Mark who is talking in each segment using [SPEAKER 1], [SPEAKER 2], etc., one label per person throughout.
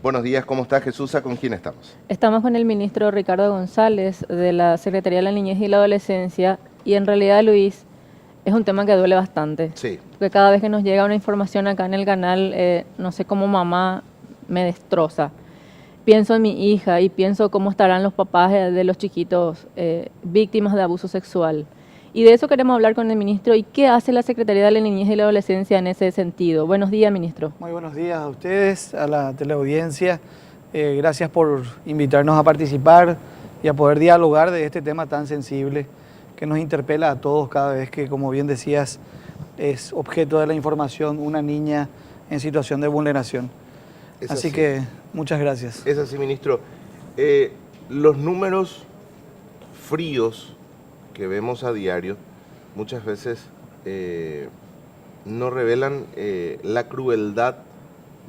[SPEAKER 1] Buenos días, ¿cómo está Jesús? ¿Con quién estamos?
[SPEAKER 2] Estamos con el ministro Ricardo González de la Secretaría de la Niñez y la Adolescencia y en realidad, Luis, es un tema que duele bastante.
[SPEAKER 1] Sí.
[SPEAKER 2] Porque cada vez que nos llega una información acá en el canal, no sé cómo mamá me destroza. Pienso en mi hija y pienso cómo estarán los papás de los chiquitos víctimas de abuso sexual. Y de eso queremos hablar con el ministro. ¿Y qué hace la Secretaría de la Niñez y la Adolescencia en ese sentido? Buenos días, ministro.
[SPEAKER 3] Muy buenos días a ustedes, a la teleaudiencia. Gracias por invitarnos a participar y a poder dialogar de este tema tan sensible que nos interpela a todos cada vez que, como bien decías, es objeto de la información una niña en situación de vulneración. Así que muchas gracias.
[SPEAKER 1] Es así, ministro. Los números fríos que vemos a diario muchas veces no revelan la crueldad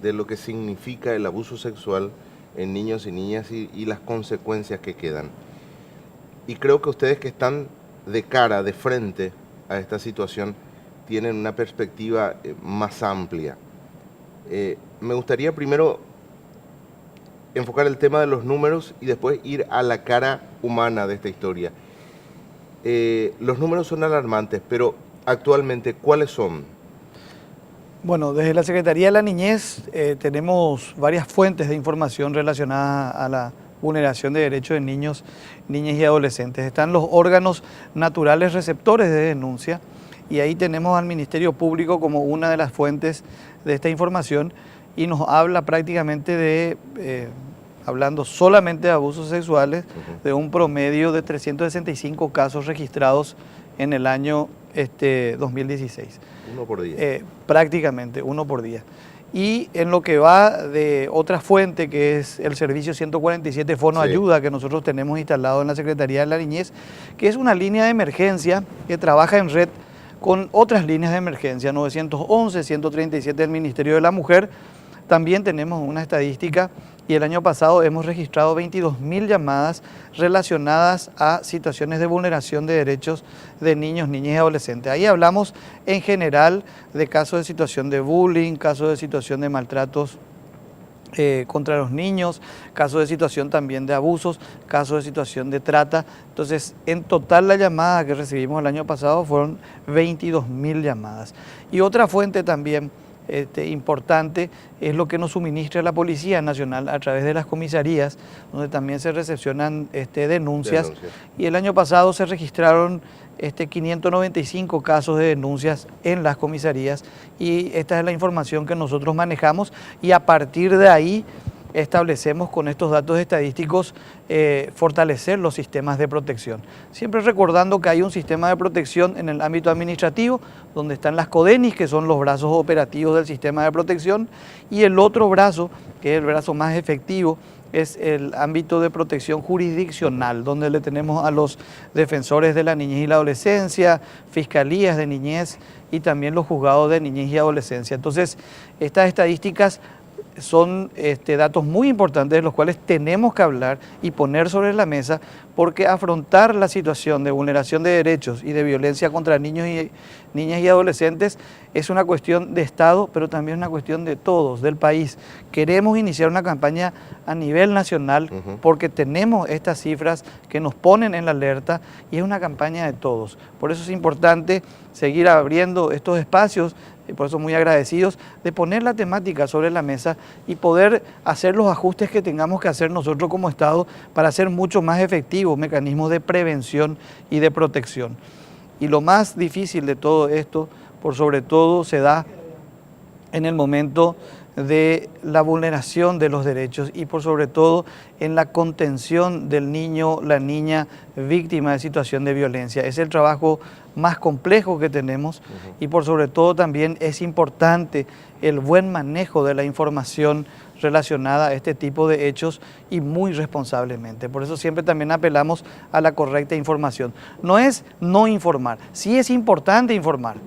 [SPEAKER 1] de lo que significa el abuso sexual en niños y niñas y las consecuencias que quedan. Y creo que ustedes que están de cara, de frente a esta situación, tienen una perspectiva más amplia. Me gustaría primero enfocar el tema de los números y después ir a la cara humana de esta historia. Los números son alarmantes, pero actualmente, ¿cuáles son?
[SPEAKER 3] Bueno, desde la Secretaría de la Niñez tenemos varias fuentes de información relacionadas a la vulneración de derechos de niños, niñas y adolescentes. Están los órganos naturales receptores de denuncia y ahí tenemos al Ministerio Público como una de las fuentes de esta información y nos habla prácticamente de, hablando solamente de abusos sexuales, de un promedio de 365 casos registrados en el año 2016.
[SPEAKER 1] Uno por día.
[SPEAKER 3] Prácticamente, uno por día. Y en lo que va de otra fuente, que es el servicio 147 Fono Ayuda, que nosotros tenemos instalado en la Secretaría de la Niñez, que es una línea de emergencia que trabaja en red con otras líneas de emergencia, 911, 137 del Ministerio de la Mujer. También tenemos una estadística y el año pasado hemos registrado 22.000 llamadas relacionadas a situaciones de vulneración de derechos de niños, niñas y adolescentes. Ahí hablamos en general de casos de situación de bullying, casos de situación de maltratos contra los niños, casos de situación también de abusos, casos de situación de trata. Entonces, en total la llamada que recibimos el año pasado fueron 22.000 llamadas. Y otra fuente también importante es lo que nos suministra la Policía Nacional a través de las comisarías, donde también se recepcionan denuncias. Y el año pasado se registraron 595 casos de denuncias en las comisarías y esta es la información que nosotros manejamos y a partir de ahí establecemos con estos datos estadísticos fortalecer los sistemas de protección. Siempre recordando que hay un sistema de protección en el ámbito administrativo, donde están las CODENIS, que son los brazos operativos del sistema de protección, y el otro brazo, que es el brazo más efectivo, es el ámbito de protección jurisdiccional, donde le tenemos a los defensores de la niñez y la adolescencia, fiscalías de niñez y también los juzgados de niñez y adolescencia. Entonces, estas estadísticas son datos muy importantes de los cuales tenemos que hablar y poner sobre la mesa porque afrontar la situación de vulneración de derechos y de violencia contra niños y niñas y adolescentes es una cuestión de Estado, pero también una cuestión de todos, del país. Queremos iniciar una campaña a nivel nacional porque tenemos estas cifras que nos ponen en la alerta y es una campaña de todos. Por eso es importante seguir abriendo estos espacios y por eso muy agradecidos de poner la temática sobre la mesa y poder hacer los ajustes que tengamos que hacer nosotros como Estado para hacer mucho más efectivos mecanismos de prevención y de protección. Y lo más difícil de todo esto, por sobre todo, se da en el momento de la vulneración de los derechos y por sobre todo en la contención del niño, la niña víctima de situación de violencia. Es el trabajo más complejo que tenemos y por sobre todo también es importante el buen manejo de la información relacionada a este tipo de hechos y muy responsablemente. Por eso siempre también apelamos a la correcta información. No es no informar, sí es importante informar,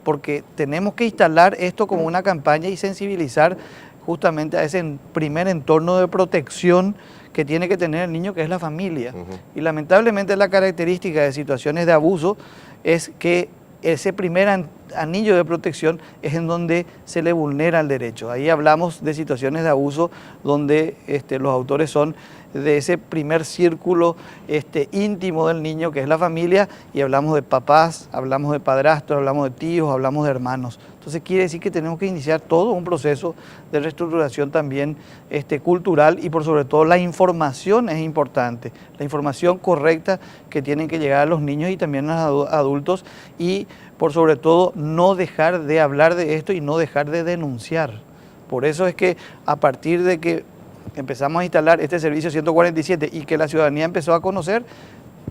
[SPEAKER 3] porque tenemos que instalar esto como una campaña y sensibilizar justamente a ese primer entorno de protección que tiene que tener el niño, que es la familia. Y lamentablemente la característica de situaciones de abuso es que ese primer anillo de protección es en donde se le vulnera el derecho. Ahí hablamos de situaciones de abuso donde los autores son de ese primer círculo íntimo del niño, que es la familia, y hablamos de papás, hablamos de padrastros, hablamos de tíos, hablamos de hermanos. Entonces quiere decir que tenemos que iniciar todo un proceso de reestructuración también cultural, y por sobre todo la información es importante, la información correcta que tienen que llegar a los niños y también a los adultos, y por sobre todo no dejar de hablar de esto y no dejar de denunciar. Por eso es que a partir de que empezamos a instalar este servicio 147 y que la ciudadanía empezó a conocer,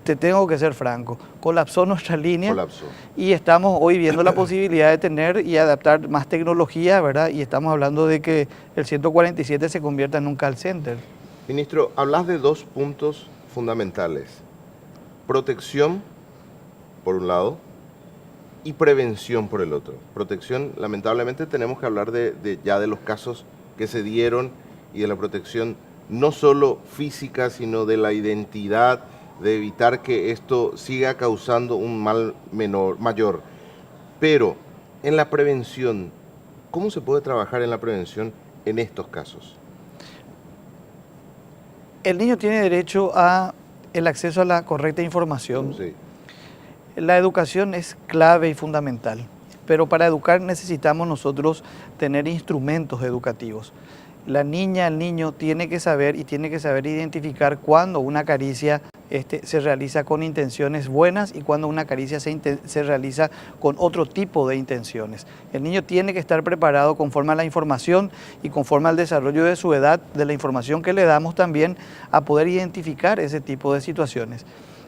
[SPEAKER 3] te tengo que ser franco, colapsó nuestra línea.
[SPEAKER 1] Colapsó.
[SPEAKER 3] Y estamos hoy viendo la posibilidad de tener y adaptar más tecnología, ¿verdad? Y estamos hablando de que el 147 se convierta en un call center.
[SPEAKER 1] Ministro, hablas de dos puntos fundamentales: protección, por un lado, y prevención, por el otro. Protección, lamentablemente tenemos que hablar ya de los casos que se dieron y de la protección no solo física, sino de la identidad, de evitar que esto siga causando un mal mayor. Pero en la prevención, ¿cómo se puede trabajar en la prevención en estos casos?
[SPEAKER 3] El niño tiene derecho a el acceso a la correcta información.
[SPEAKER 1] Sí.
[SPEAKER 3] La educación es clave y fundamental, pero para educar necesitamos nosotros tener instrumentos educativos. La niña, el niño tiene que saber identificar cuando una caricia se realiza con intenciones buenas y cuando una caricia se realiza con otro tipo de intenciones. El niño tiene que estar preparado conforme a la información y conforme al desarrollo de su edad, de la información que le damos también, a poder identificar ese tipo de situaciones.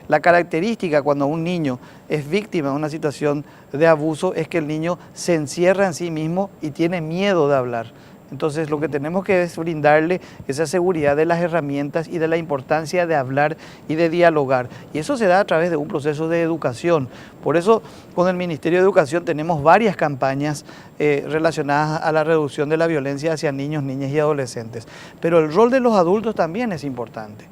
[SPEAKER 3] La característica cuando un niño es víctima de una situación de abuso es que el niño se encierra en sí mismo y tiene miedo de hablar. Entonces lo que tenemos que es brindarle esa seguridad de las herramientas y de la importancia de hablar y de dialogar. Y eso se da a través de un proceso de educación. Por eso con el Ministerio de Educación tenemos varias campañas relacionadas a la reducción de la violencia hacia niños, niñas y adolescentes. Pero el rol de los adultos también es importante.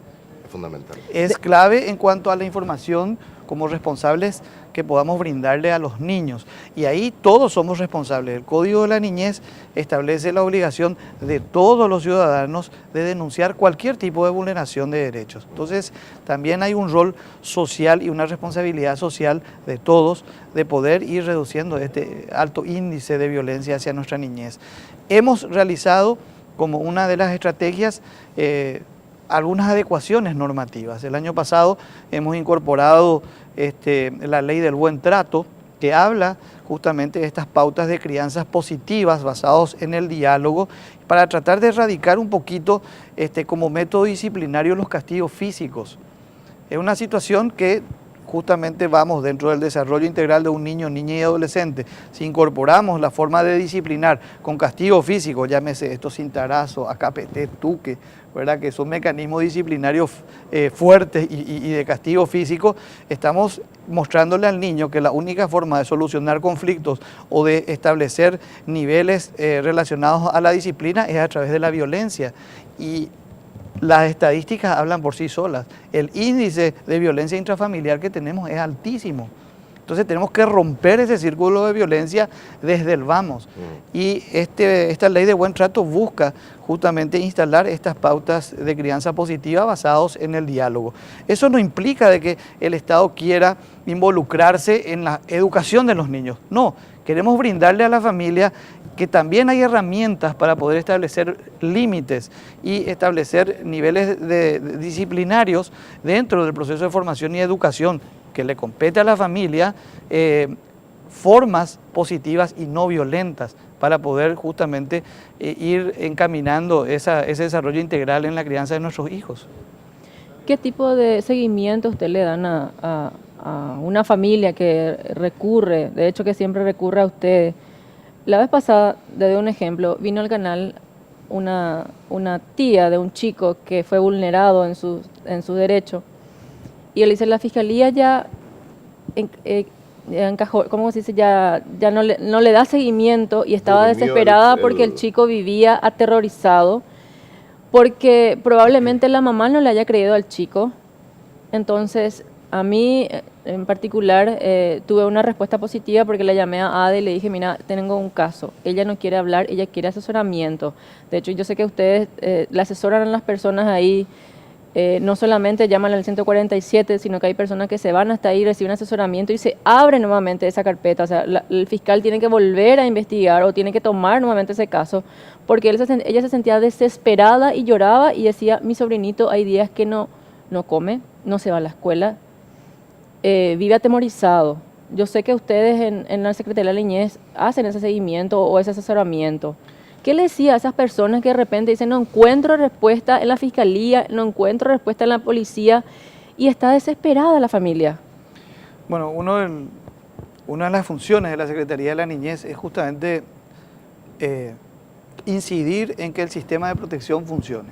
[SPEAKER 1] Es fundamental.
[SPEAKER 3] Es clave en cuanto a la información como responsables que podamos brindarle a los niños. Y ahí todos somos responsables. El Código de la Niñez establece la obligación de todos los ciudadanos de denunciar cualquier tipo de vulneración de derechos. Entonces, también hay un rol social y una responsabilidad social de todos de poder ir reduciendo este alto índice de violencia hacia nuestra niñez. Hemos realizado como una de las estrategias algunas adecuaciones normativas. El año pasado hemos incorporado la ley del buen trato, que habla justamente de estas pautas de crianzas positivas basados en el diálogo, para tratar de erradicar un poquito como método disciplinario los castigos físicos. Es una situación que justamente vamos dentro del desarrollo integral de un niño, niña y adolescente. Si incorporamos la forma de disciplinar con castigo físico, llámese estos cintarazo, AKPT, tuque, ¿verdad?, que son mecanismos disciplinarios fuertes y de castigo físico, estamos mostrándole al niño que la única forma de solucionar conflictos o de establecer niveles relacionados a la disciplina es a través de la violencia. Y las estadísticas hablan por sí solas. El índice de violencia intrafamiliar que tenemos es altísimo. Entonces tenemos que romper ese círculo de violencia desde el vamos. Y esta ley de buen trato busca justamente instalar estas pautas de crianza positiva basados en el diálogo. Eso no implica de que el Estado quiera involucrarse en la educación de los niños. No, queremos brindarle a la familia que también hay herramientas para poder establecer límites y establecer niveles disciplinarios dentro del proceso de formación y educación que le compete a la familia, formas positivas y no violentas para poder justamente ir encaminando ese desarrollo integral en la crianza de nuestros hijos.
[SPEAKER 2] ¿Qué tipo de seguimiento usted le dan a una familia que recurre, de hecho que siempre recurre a ustedes? La vez pasada, le doy un ejemplo, vino al canal una tía de un chico que fue vulnerado en su derecho, y él dice, la fiscalía ya encajó, ¿cómo se dice? Ya no le da seguimiento, y estaba desesperada porque el chico vivía aterrorizado, porque probablemente la mamá no le haya creído al chico. Entonces A mí, en particular, tuve una respuesta positiva porque le llamé a Ade y le dije, mira, tengo un caso. Ella no quiere hablar, ella quiere asesoramiento. De hecho, yo sé que ustedes le asesoran a las personas ahí, no solamente llaman al 147, sino que hay personas que se van hasta ahí, reciben asesoramiento y se abre nuevamente esa carpeta. O sea, el fiscal tiene que volver a investigar o tiene que tomar nuevamente ese caso, porque ella se sentía desesperada y lloraba y decía, mi sobrinito hay días que no come, no se va a la escuela, vive atemorizado. Yo sé que ustedes en la Secretaría de la Niñez hacen ese seguimiento o ese asesoramiento. ¿Qué le decía a esas personas que de repente dicen, no encuentro respuesta en la fiscalía, no encuentro respuesta en la policía, y está desesperada la familia?
[SPEAKER 3] Bueno, una de las funciones de la Secretaría de la Niñez es justamente incidir en que el sistema de protección funcione.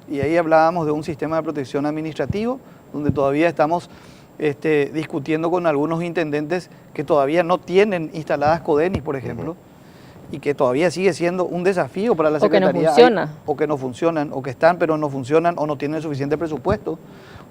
[SPEAKER 3] Y ahí hablábamos de un sistema de protección administrativo, donde todavía estamos discutiendo con algunos intendentes que todavía no tienen instaladas CODENIS, por ejemplo, y que todavía sigue siendo un desafío para la Secretaría.
[SPEAKER 2] O que no funciona.
[SPEAKER 3] O que no funcionan, o que están pero no funcionan, o no tienen suficiente presupuesto,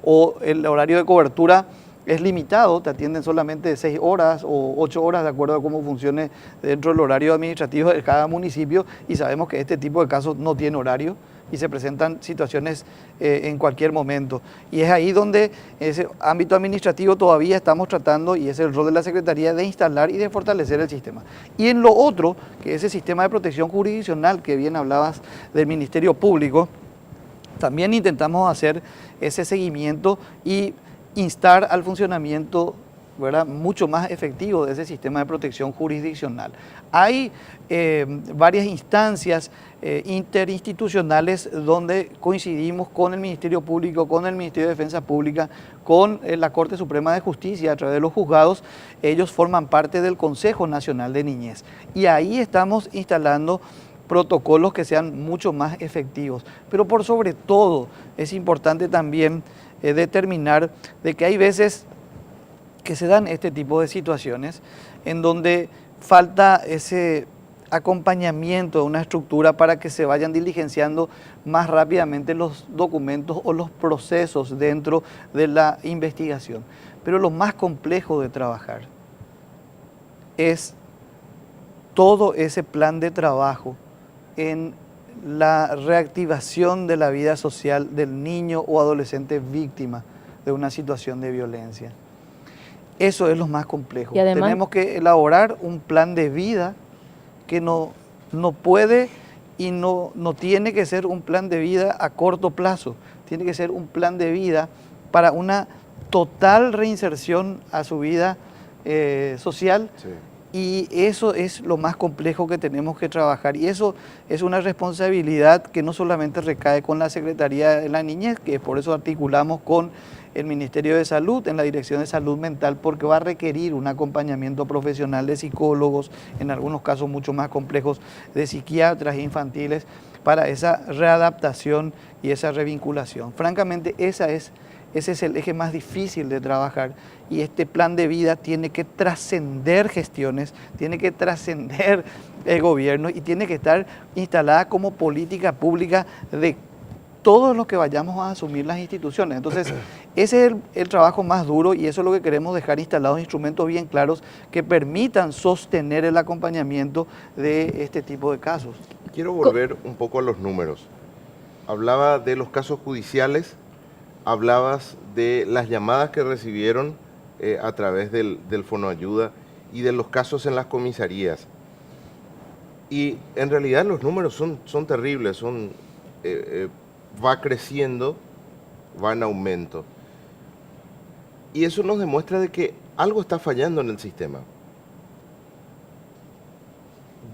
[SPEAKER 3] o el horario de cobertura es limitado, te atienden solamente 6 horas o 8 horas de acuerdo a cómo funcione dentro del horario administrativo de cada municipio, y sabemos que este tipo de casos no tiene horario y se presentan situaciones en cualquier momento. Y es ahí donde ese ámbito administrativo todavía estamos tratando, y es el rol de la Secretaría, de instalar y de fortalecer el sistema. Y en lo otro, que es el sistema de protección jurisdiccional, que bien hablabas del Ministerio Público, también intentamos hacer ese seguimiento y instar al funcionamiento, ¿verdad?, mucho más efectivo de ese sistema de protección jurisdiccional. Hay varias instancias interinstitucionales donde coincidimos con el Ministerio Público, con el Ministerio de Defensa Pública, con la Corte Suprema de Justicia a través de los juzgados. Ellos forman parte del Consejo Nacional de Niñez y ahí estamos instalando protocolos que sean mucho más efectivos. Pero por sobre todo es importante también determinar de que hay veces que se dan este tipo de situaciones en donde falta ese acompañamiento de una estructura para que se vayan diligenciando más rápidamente los documentos o los procesos dentro de la investigación. Pero lo más complejo de trabajar es todo ese plan de trabajo en la reactivación de la vida social del niño o adolescente víctima de una situación de violencia. Eso es lo más complejo.
[SPEAKER 2] Y además,
[SPEAKER 3] tenemos que elaborar un plan de vida que no puede y no tiene que ser un plan de vida a corto plazo. Tiene que ser un plan de vida para una total reinserción a su vida social. Sí. Y eso es lo más complejo que tenemos que trabajar. Y eso es una responsabilidad que no solamente recae con la Secretaría de la Niñez, que por eso articulamos con el Ministerio de Salud en la Dirección de Salud Mental, porque va a requerir un acompañamiento profesional de psicólogos, en algunos casos mucho más complejos, de psiquiatras infantiles, para esa readaptación y esa revinculación. Francamente, ese es el eje más difícil de trabajar, y este plan de vida tiene que trascender gestiones, tiene que trascender el gobierno y tiene que estar instalada como política pública de todos los que vayamos a asumir las instituciones. Entonces, ese es el trabajo más duro, y eso es lo que queremos dejar instalados, instrumentos bien claros que permitan sostener el acompañamiento de este tipo de casos.
[SPEAKER 1] Quiero volver un poco a los números. Hablaba de los casos judiciales, hablabas de las llamadas que recibieron a través del Fonoayuda y de los casos en las comisarías. Y en realidad los números son terribles, va creciendo, va en aumento. Y eso nos demuestra de que algo está fallando en el sistema.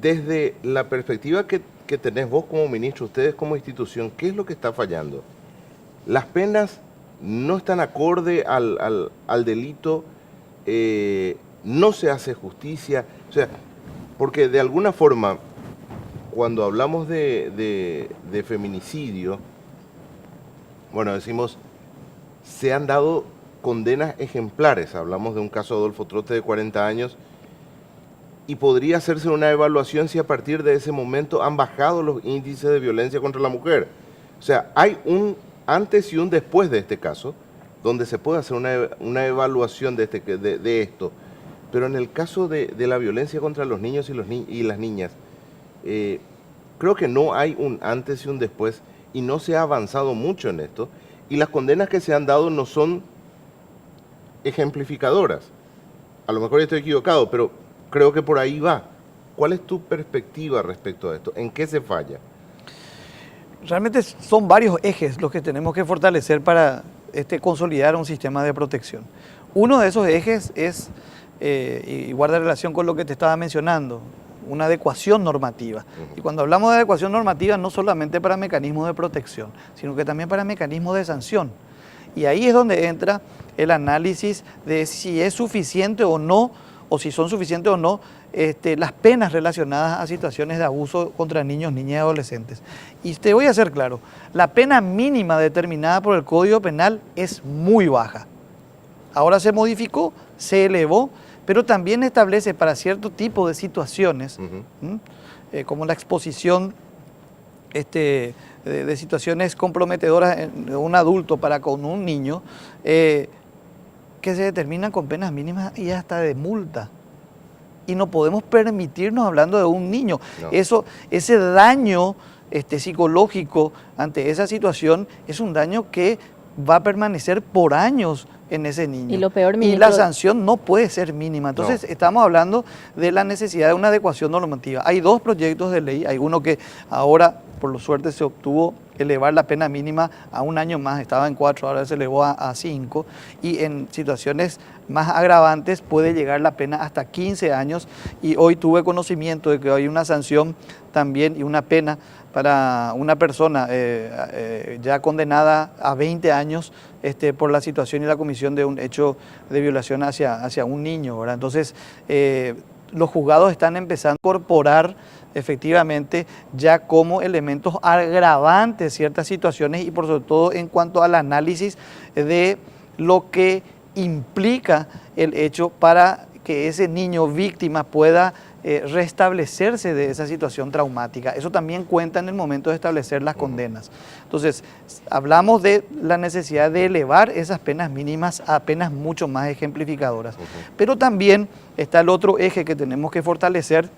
[SPEAKER 1] Desde la perspectiva que tenés vos como ministro, ustedes como institución, ¿qué es lo que está fallando? Las penas no están acorde al delito, no se hace justicia, o sea, porque de alguna forma, cuando hablamos de feminicidio, bueno, decimos, se han dado condenas ejemplares. Hablamos de un caso de Adolfo Trote de 40 años, y podría hacerse una evaluación si a partir de ese momento han bajado los índices de violencia contra la mujer. O sea, hay un antes y un después de este caso, donde se puede hacer una evaluación de esto. Pero en el caso de la violencia contra los niños y las niñas, creo que no hay un antes y un después y no se ha avanzado mucho en esto. Y las condenas que se han dado no son ejemplificadoras. A lo mejor estoy equivocado, pero creo que por ahí va. ¿Cuál es tu perspectiva respecto a esto? ¿En qué se falla?
[SPEAKER 3] Realmente son varios ejes los que tenemos que fortalecer para consolidar un sistema de protección. Uno de esos ejes es, y guarda relación con lo que te estaba mencionando, una adecuación normativa. Y cuando hablamos de adecuación normativa, no solamente para mecanismos de protección, sino que también para mecanismos de sanción. Y ahí es donde entra el análisis de si es suficiente o no, o si son suficientes o no, las penas relacionadas a situaciones de abuso contra niños, niñas y adolescentes. Y te voy a hacer claro, la pena mínima determinada por el Código Penal es muy baja. Ahora se modificó, se elevó, pero también establece para cierto tipo de situaciones, como la exposición de situaciones comprometedoras de un adulto para con un niño, que se determinan con penas mínimas y hasta de multa. Y no podemos permitirnos, hablando de un niño, no. Ese daño psicológico ante esa situación es un daño que va a permanecer por años en ese niño.
[SPEAKER 2] Y lo peor,
[SPEAKER 3] y la sanción no puede ser mínima. Entonces, estamos hablando de la necesidad de una adecuación normativa. Hay dos proyectos de ley. Hay uno que ahora, por suerte, se obtuvo elevar la pena mínima a 1 año más. Estaba en 4, ahora se elevó a 5. Y en situaciones más agravantes puede llegar la pena hasta 15 años. Y hoy tuve conocimiento de que hay una sanción también y una pena para una persona ya condenada a 20 años por la situación y la comisión de un hecho de violación hacia un niño, ¿verdad? Entonces, los juzgados están empezando a incorporar efectivamente ya como elementos agravantes ciertas situaciones y por sobre todo en cuanto al análisis de lo que implica el hecho para que ese niño víctima pueda restablecerse de esa situación traumática. Eso también cuenta en el momento de establecer las condenas. Entonces, hablamos de la necesidad de elevar esas penas mínimas a penas mucho más ejemplificadoras. Pero también está el otro eje que tenemos que fortalecer,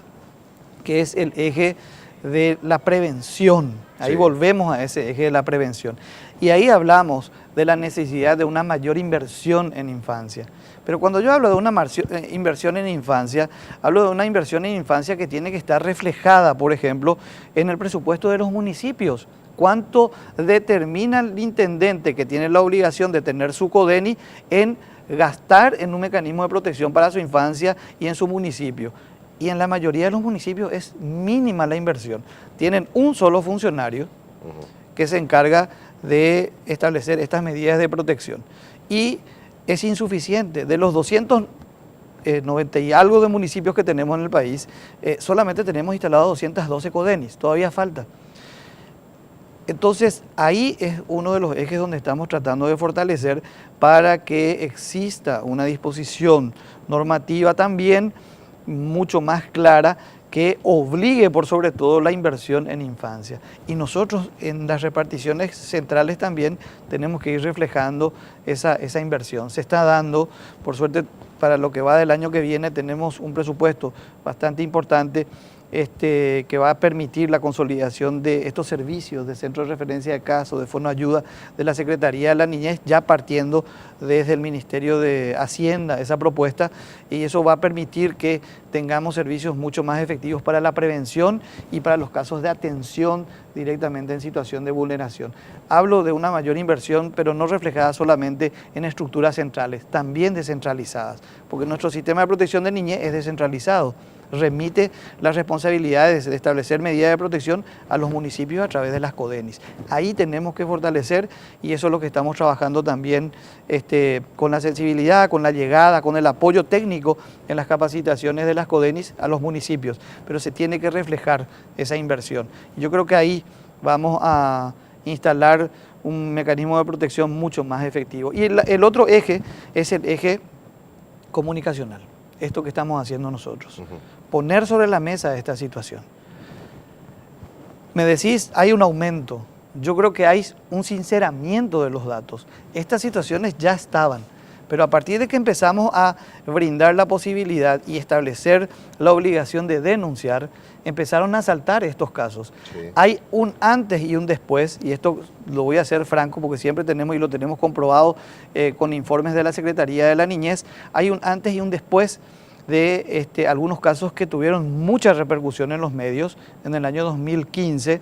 [SPEAKER 3] que es el eje de la prevención. Ahí volvemos a ese eje de la prevención. Y ahí hablamos de la necesidad de una mayor inversión en infancia. Pero cuando yo hablo de una inversión en infancia, hablo de una inversión en infancia que tiene que estar reflejada, por ejemplo, en el presupuesto de los municipios. ¿Cuánto determina el intendente que tiene la obligación de tener su CODENI en gastar en un mecanismo de protección para su infancia y en su municipio? Y en la mayoría de los municipios es mínima la inversión. Tienen un solo funcionario que se encarga de establecer estas medidas de protección. Y es insuficiente. De los 290 y algo de municipios que tenemos en el país, solamente tenemos instalados 212 CODENIs. Todavía falta. Entonces, ahí es uno de los ejes donde estamos tratando de fortalecer para que exista una disposición normativa también mucho más clara que obligue por sobre todo la inversión en infancia. Y nosotros en las reparticiones centrales también tenemos que ir reflejando esa inversión. Se está dando, por suerte, para lo que va del año que viene tenemos un presupuesto bastante importante que va a permitir la consolidación de estos servicios de centro de referencia de casos, de fondo de ayuda de la Secretaría de la Niñez, ya partiendo desde el Ministerio de Hacienda esa propuesta, y eso va a permitir que tengamos servicios mucho más efectivos para la prevención y para los casos de atención directamente en situación de vulneración. Hablo de una mayor inversión, pero no reflejada solamente en estructuras centrales, también descentralizadas, porque nuestro sistema de protección de niñez es descentralizado. Remite las responsabilidades de establecer medidas de protección a los municipios a través de las CODENIs. Ahí tenemos que fortalecer y eso es lo que estamos trabajando también con la sensibilidad, con la llegada, con el apoyo técnico en las capacitaciones de las CODENIs a los municipios, pero se tiene que reflejar esa inversión. Yo creo que ahí vamos a instalar un mecanismo de protección mucho más efectivo. Y el otro eje es el eje comunicacional, esto que estamos haciendo nosotros. Poner sobre la mesa esta situación. Me decís, hay un aumento yo creo que hay un sinceramiento de los datos. Estas situaciones ya estaban, pero a partir de que empezamos a brindar la posibilidad y establecer la obligación de denunciar, empezaron a saltar estos casos.
[SPEAKER 1] Sí.
[SPEAKER 3] Hay un antes y un después, y esto lo voy a hacer franco porque siempre tenemos y lo tenemos comprobado con informes de la Secretaría de la Niñez, hay un antes y un después de algunos casos que tuvieron mucha repercusión en los medios en el año 2015,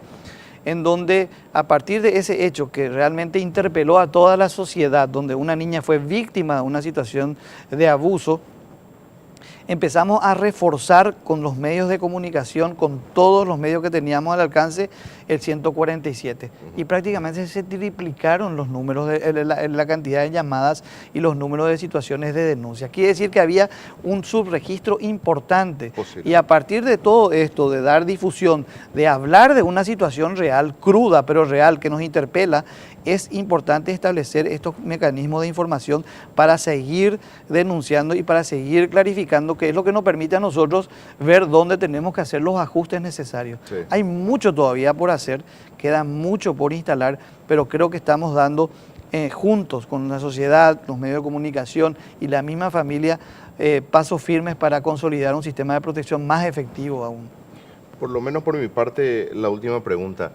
[SPEAKER 3] en donde a partir de ese hecho que realmente interpeló a toda la sociedad, donde una niña fue víctima de una situación de abuso, empezamos a reforzar con los medios de comunicación, con todos los medios que teníamos al alcance, el 147. Y prácticamente se triplicaron los números, la cantidad de llamadas y los números de situaciones de denuncia. Quiere decir que había un subregistro importante.
[SPEAKER 1] Posible.
[SPEAKER 3] Y a partir de todo esto, de dar difusión, de hablar de una situación real, cruda pero real, que nos interpela, es importante establecer estos mecanismos de información para seguir denunciando y para seguir clarificando, que es lo que nos permite a nosotros ver dónde tenemos que hacer los ajustes necesarios.
[SPEAKER 1] Sí.
[SPEAKER 3] Hay mucho todavía por hacer, queda mucho por instalar, pero creo que estamos dando juntos con la sociedad, los medios de comunicación y la misma familia pasos firmes para consolidar un sistema de protección más efectivo aún.
[SPEAKER 1] Por lo menos por mi parte, la última pregunta.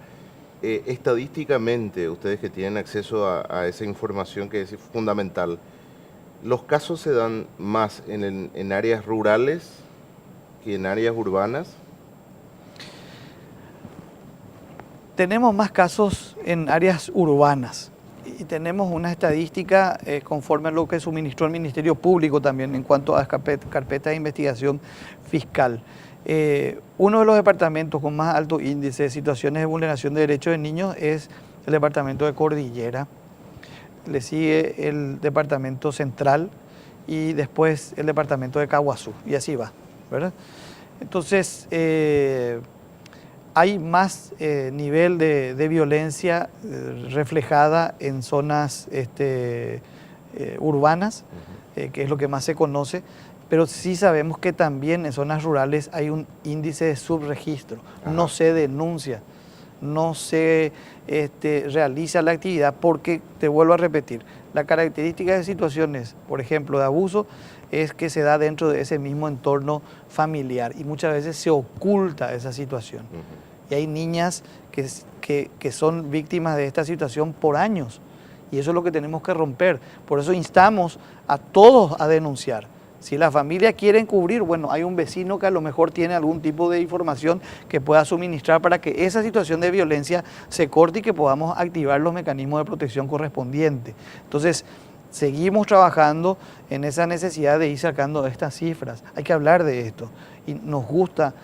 [SPEAKER 1] Estadísticamente, ustedes que tienen acceso a esa información que es fundamental, ¿los casos se dan más en áreas rurales que en áreas urbanas?
[SPEAKER 3] Tenemos más casos en áreas urbanas y tenemos una estadística conforme a lo que suministró el Ministerio Público también en cuanto a carpetas de investigación fiscal. Uno de los departamentos con más alto índice de situaciones de vulneración de derechos de niños es el departamento de Cordillera, le sigue el departamento central y después el departamento de Caguazú, y así va, ¿verdad? Entonces, hay más nivel de violencia reflejada en zonas urbanas, que es lo que más se conoce, pero sí sabemos que también en zonas rurales hay un índice de subregistro, no se denuncia, no se realiza la actividad porque, te vuelvo a repetir, la característica de situaciones, por ejemplo, de abuso, es que se da dentro de ese mismo entorno familiar y muchas veces se oculta esa situación. Y hay niñas que son víctimas de esta situación por años y eso es lo que tenemos que romper. Por eso instamos a todos a denunciar. Si la familia quiere encubrir, bueno, hay un vecino que a lo mejor tiene algún tipo de información que pueda suministrar para que esa situación de violencia se corte y que podamos activar los mecanismos de protección correspondientes. Entonces, seguimos trabajando en esa necesidad de ir sacando estas cifras. Hay que hablar de esto y nos gusta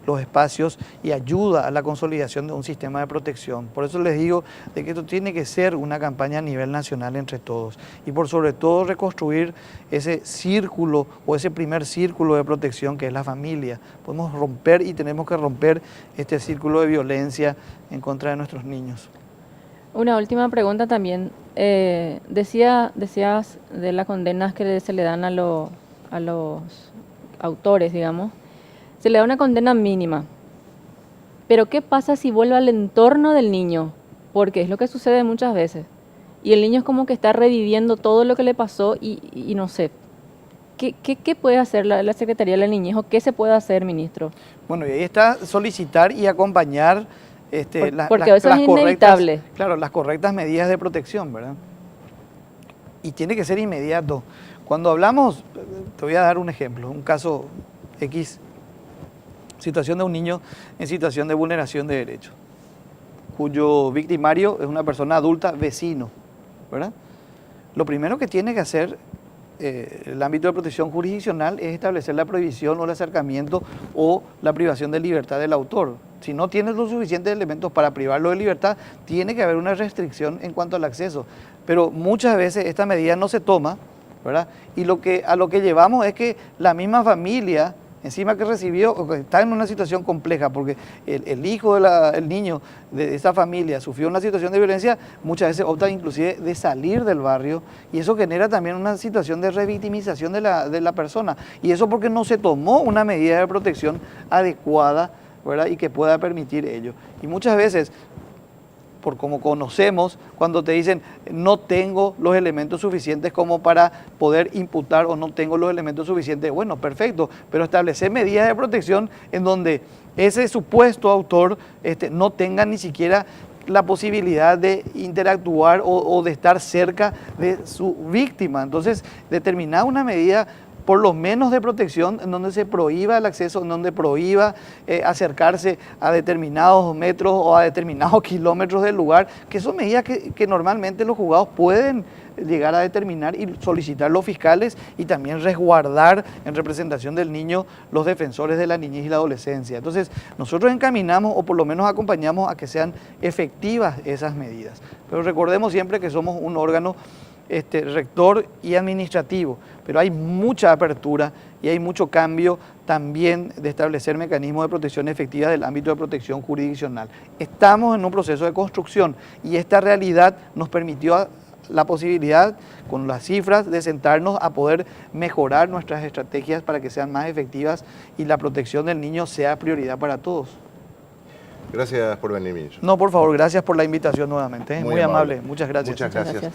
[SPEAKER 3] los espacios y ayuda a la consolidación de un sistema de protección. Por eso les digo de que esto tiene que ser una campaña a nivel nacional entre todos y por sobre todo reconstruir ese círculo o ese primer círculo de protección que es la familia. Podemos romper y tenemos que romper este círculo de violencia en contra de nuestros niños.
[SPEAKER 2] Una última pregunta también. Decías de las condenas que se le dan a los autores, digamos. Se le da una condena mínima. Pero ¿qué pasa si vuelve al entorno del niño? Porque es lo que sucede muchas veces. Y el niño es como que está reviviendo todo lo que le pasó y no sé. ¿Qué puede hacer la Secretaría de la Niñez o qué se puede hacer, ministro?
[SPEAKER 3] Bueno, y ahí está solicitar y acompañar
[SPEAKER 2] porque eso es inevitable.
[SPEAKER 3] Claro, las correctas medidas de protección, ¿verdad? Y tiene que ser inmediato. Cuando hablamos, te voy a dar un ejemplo, un caso X, situación de un niño en situación de vulneración de derechos, cuyo victimario es una persona adulta, vecino, ¿verdad? Lo primero que tiene que hacer el ámbito de protección jurisdiccional es establecer la prohibición o el acercamiento o la privación de libertad del autor. Si no tienes los suficientes elementos para privarlo de libertad, tiene que haber una restricción en cuanto al acceso. Pero muchas veces esta medida no se toma, ¿verdad? Y a lo que llevamos es que la misma familia, encima que recibió, o que está en una situación compleja, porque el hijo, el niño de esa familia sufrió una situación de violencia, muchas veces opta inclusive de salir del barrio, y eso genera también una situación de revictimización de la persona. Y eso porque no se tomó una medida de protección adecuada, ¿verdad? Y que pueda permitir ello. Y muchas veces por como conocemos, cuando te dicen no tengo los elementos suficientes como para poder imputar o no tengo los elementos suficientes, bueno, perfecto, pero establecer medidas de protección en donde ese supuesto autor no tenga ni siquiera la posibilidad de interactuar o de estar cerca de su víctima. Entonces, determinar una medida por lo menos de protección, en donde se prohíba el acceso, en donde prohíba acercarse a determinados metros o a determinados kilómetros del lugar, que son medidas que normalmente los juzgados pueden llegar a determinar y solicitar a los fiscales y también resguardar en representación del niño los defensores de la niñez y la adolescencia. Entonces, nosotros encaminamos o por lo menos acompañamos a que sean efectivas esas medidas. Pero recordemos siempre que somos un órgano rector y administrativo, pero hay mucha apertura y hay mucho cambio también de establecer mecanismos de protección efectiva del ámbito de protección jurisdiccional. Estamos en un proceso de construcción y esta realidad nos permitió la posibilidad, con las cifras, de sentarnos a poder mejorar nuestras estrategias para que sean más efectivas y la protección del niño sea prioridad para todos.
[SPEAKER 1] Gracias por venir, ministro.
[SPEAKER 3] No, por favor, gracias por la invitación nuevamente. Muy amable. Muchas gracias.
[SPEAKER 1] Muchas gracias.